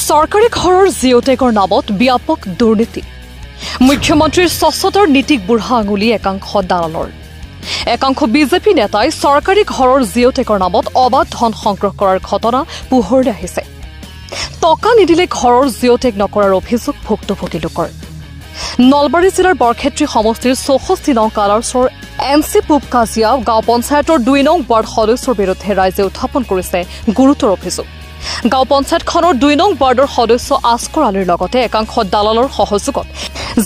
চৰকাৰী ঘৰৰ জিঅ'টেকৰ নামত ব্যাপক দুৰ্নীতি মুখ্যমন্ত্ৰীৰ স্বচ্ছতাৰ নীতিক বুঢ়া আঙুলি একাংশ দালালৰ একাংশ বিজেপি নেতাই চৰকাৰী ঘৰৰ জিঅ'টেকৰ নামত অবাধ ধন সংগ্ৰহ কৰাৰ ঘটনা পোহৰলৈ আহিছে টকা নিদিলে ঘৰৰ জিঅ'টেক নকৰাৰ অভিযোগ ভুক্তভোগী লোকৰ নলবাৰী জিলাৰ বৰক্ষেত্ৰী সমষ্টিৰ 64 নং কালাৰছৰ এনচি পূব কাজিয়া গাঁও পঞ্চায়তৰ 2 নং ৱাৰ্ড সদস্যৰ বিৰুদ্ধে ৰাইজে উত্থাপন কৰিছে গুৰুতৰ অভিযোগ গাঁও পঞ্চায়তখনৰ 2 নং ৱাৰ্ডৰ সদস্য আস্কৰ আলীৰ লগতে একাংশ দালালৰ সহযোগত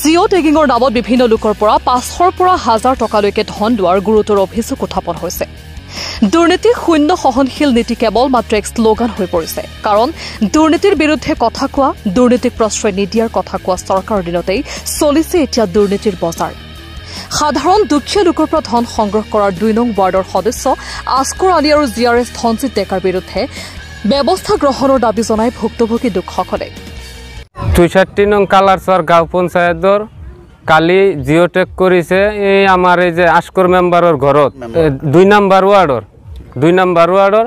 জিঅ' টেগিঙৰ নামত বিভিন্ন লোকৰ পৰা 500ৰ পৰা 1000 টকালৈকে ধন লোৱাৰ গুৰুতৰ অভিযোগ উত্থাপন হৈছে দুৰ্নীতি শূন্য সহনশীল নীতি কেৱল মাত্ৰ এক শ্লোগান হৈ পৰিছে কাৰণ দুৰ্নীতিৰ বিৰুদ্ধে কথা কোৱা দুৰ্নীতিক প্ৰশ্ৰয় নিদিয়াৰ কথা কোৱা চৰকাৰৰ দিনতেই চলিছে এতিয়া দুৰ্নীতিৰ বজাৰ সাধাৰণ দুখীয়া লোকৰ পৰা ধন সংগ্ৰহ কৰাৰ 2 নং ৱাৰ্ডৰ সদস্য আস্কৰ আলী আৰু জিআৰএছ ধনজিৎ ডেকাৰ বিৰুদ্ধে ব্যৱস্থা গ্ৰহণৰ দাবী জনাই ভুক্তভোগী লোকসকলে 64 নং কালাৰছৰ গাঁও পঞ্চায়তৰ কালি জিঅ'টেক কৰিছে এই আমাৰ এই যে আস্কৰ মেম্বাৰৰ ঘৰত 2 নম্বৰ ৱাৰ্ডৰ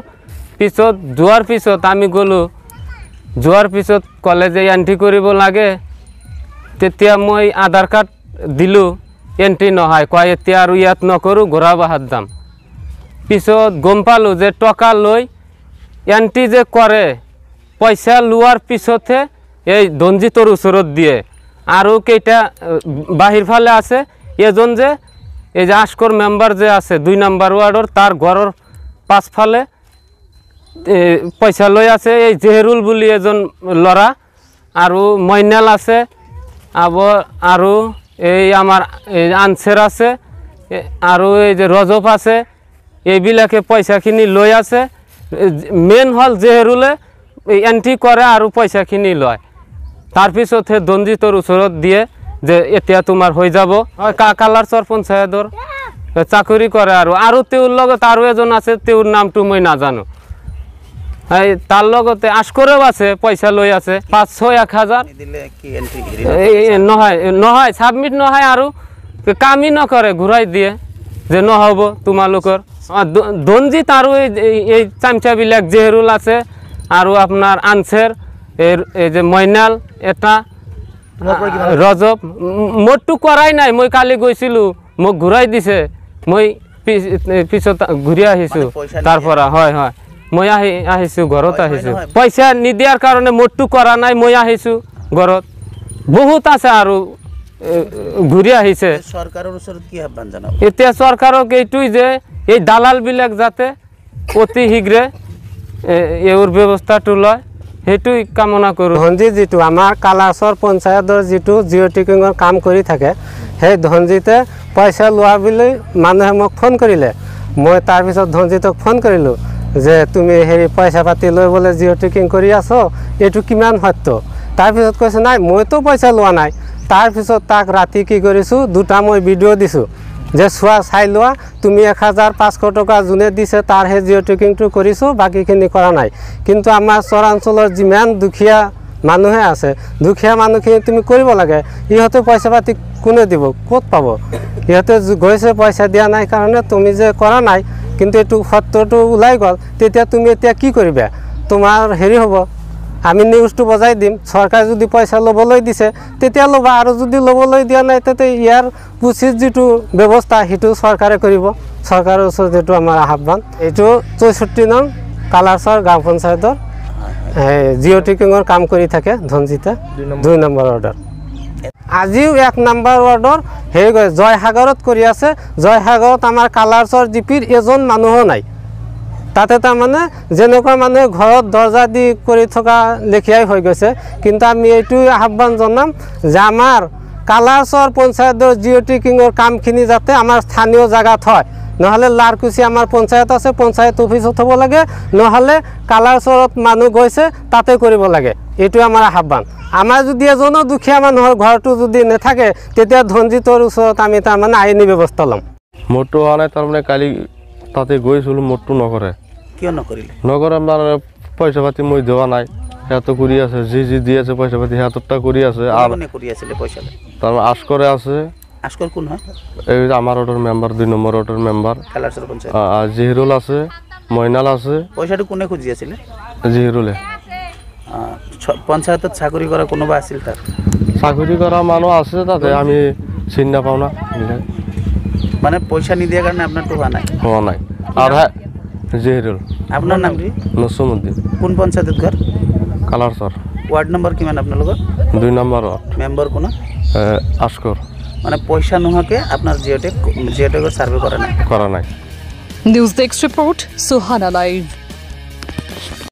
পিছত যোৱাৰ পিছত আমি গ'লো যোৱাৰ পিছত কলেজে এন্ট্ৰি কৰিব লাগে তেতিয়া মই আধাৰ কাৰ্ড দিলো এন্ট্ৰি নহয় কয় এতিয়া আৰু ইয়াত নকৰো ঘোৰাবাহাত যাম পিছত গম পালো যে টকা লৈ এন্ট্ৰি যে কৰে পইচা লোৱাৰ পিছতহে এই ধনজিতৰ ওচৰত দিয়ে আৰু কেইটা বাহিৰ ফালে আছে এজন যে এই যে আস্কৰ মেম্বাৰ যে আছে 2 নম্বৰ ৱাৰ্ডৰ তাৰ ঘৰৰ পাছফালে পইচা লৈ আছে এই জেহৰুল বুলি এজন লৰা আৰু মইনাল আছে আৰু এই আমাৰ আনসাৰ আছে আৰু এই যে ৰজব আছে এইবিলাকে পইচাখিনি লৈ আছে মেইন হল জেহৰুলে এন্ট্ৰি কৰে আৰু পইচাখিনি লয় তাৰপিছতহে ধনজিতৰ ওচৰত দিয়ে যে এতিয়া তোমাৰ হৈ যাব কালাৰছৰ পঞ্চায়তৰ চাকৰি কৰে আৰু তেওঁৰ লগত আৰু এজন আছে তেওঁৰ নামটো মই নাজানো তাৰ লগতে আস্কৰেও আছে পইচা লৈ আছে 500 1000 নহয় সাবমিট নহয় আৰু কামই নকৰে ঘূৰাই দিয়ে যে নহব তোমালোকৰ ধনজিত আৰু এই চামচাবিলাক জেহৰুল আছে আৰু আপোনাৰ আনসাৰ এই যে মইনাল এটা ৰজব মোৰটো কৰাই নাই মই কালি গৈছিলো মোক ঘূৰাই দিছে মই পিছত ঘূৰি আহিছো তাৰ পৰা হয় মই আহিছো ঘৰত আহিছো পইচা নিদিয়াৰ কাৰণে মোৰটো কৰা নাই মই আহিছো ঘৰত বহুত আছে আৰু ঘূৰি আহিছে সৰকাৰেৰ ওচৰত কি আহ্বান জানাব এতিয়া চৰকাৰক এইটোই যে এই দালাল বিলাক যাতে অতি শীঘ্ৰে এৰ ব্যৱস্থাটো লয় হেতুই কামনা কৰো ধনজিৎ যেটো আমাৰ কালাৰছৰ পঞ্চায়তৰ যেটো জিঅ'টেকিঙৰ কাম কৰি থাকে সেই ধনজিতে পইচা লোৱা বুলি মানুহে মোক ফোন কৰিলে মই তাৰ পিছত ধনজিতক ফোন কৰিলো যে তুমি হেৰি পইচা পাতি লৈ বলে জিঅ'টেকিং কৰি আছো এটো কিমান সত্য তাৰ পিছত কৈছে নাই মইতো পইচা লোৱা নাই তাৰ পিছত তাক ৰাতি কি কৰিছো দুটা মই ভিডিঅ' দিছো যে চোৱা চাই লোৱা তুমি 1500 টকা জুনে দিছে তাৰ হে জিঅ'টেকিংটো কৰিছো বাকিখিনি কৰা নাই কিন্তু আমাৰ চৰাঞ্চলৰ যিমান দুখীয়া মানুহে আছে দুখীয়া মানুহখিনি তুমি কৰিব লাগে ইহঁতে পইচা পাতি কোনে দিব ক'ত পাব ইহঁতে গৈছে পইচা দিয়া নাই কাৰণে তুমি যে কৰা নাই কিন্তু এটো সত্যটো ওলাই গল তেতিয়া তুমি এতিয়া কি কৰিবা তোমাৰ হেৰি হ'ব আমি নিউজটো বজাই দিম সৰকাৰ যদি পয়সা লবলৈ দিছে তেতিয়া লবা আৰু যদি লবলৈ দিয়া নাই তেতে ইয়াৰ উচিত যেটো ব্যৱস্থা হেতু সৰকাৰে কৰিব সৰকাৰেৰ ওচৰত যেটো আমাৰ আহ্বান এইটো 64 নং কালাৰছৰ গাঁও পঞ্চায়তৰ জিঅ'টেকিঙৰ কাম কৰি থাকে ধনজিতে 2 নম্বৰ ৱাৰ্ডৰ আজিও 1 নম্বৰ ৱাৰ্ডৰ হে জয়সাগৰত কৰি আছে জয়সাগৰত আমাৰ কালাৰছৰ জিপিৰ এজন মানুহ নাই তাতে তাৰ মানে যেনেকুৱা মানুহে ঘৰত দৰজা দি কৰি থকা লেখিয়াই হৈ গৈছে কিন্তু আমি এইটো আহ্বান জনাম যে আমাৰ কালাৰছৰ পঞ্চায়তৰ জিঅ'টেকিঙৰ কামখিনি যাতে আমাৰ স্থানীয় জায়গাত হয় নহলে লাৰকুচি আমাৰ পঞ্চায়ত আছে পঞ্চায়ত অফিচত হ'ব লাগে নহলে কালাৰছৰত মানুহ গৈছে তাতে কৰিব লাগে এইটো আমাৰ আহ্বান আমাৰ যদি এজন দুখীয়া মানুহৰ ঘৰটো যদি নেথাকে তেতিয়া ধনজিতৰ ওচৰত আমি তাৰ মানে আইনী ব্যৱস্থা লম মোৰটো আনে তাৰ মানে কালি তাতে গৈছিলো মোৰটো নকৰে কিয় নকৰিলে নকৰে মানে পইচা পাতি মই দেৱা নাই হেতো কৰি আছে যি দি আছে পইচা পাতি হেতটা কৰি আছে আৰু কোনে কৰি আছিল পইচা তাৰ আস্কৰে আছে আস্কৰ কোন হয় এই আমাৰ ward member 2 number ward member কালাৰছৰ পঞ্চায়ত জেহৰুল আছে মইনাল আছে পইচাটো কোনে খুজি আছিল জেহৰুলে পঞ্চায়তত চাকৰি কৰা কোনোবা আছিল তাত চাকৰি কৰা মানুহ আছে তাতে আমি চিনি নাপাওঁ না এইবিলাক মানে পইচা নিদিয়াৰ কাৰণে আপোনাৰটো হোৱা নাই আৰু জেহিৰুল আপোনাৰ নাম কি নছুমুদ্দিন কোন পঞ্চায়তত ঘৰ কালাৰচৰ ৱাৰ্ড নম্বৰ কিমান আপোনালোকৰ 2 নম্বৰ ৱাৰ্ড মেম্বাৰ কোন আস্কৰ মানে পইচা নোহোৱাকৈ আপোনাৰ জিঅ'টেকৰ চাৰ্ভে কৰা নাই news desk report Suhana live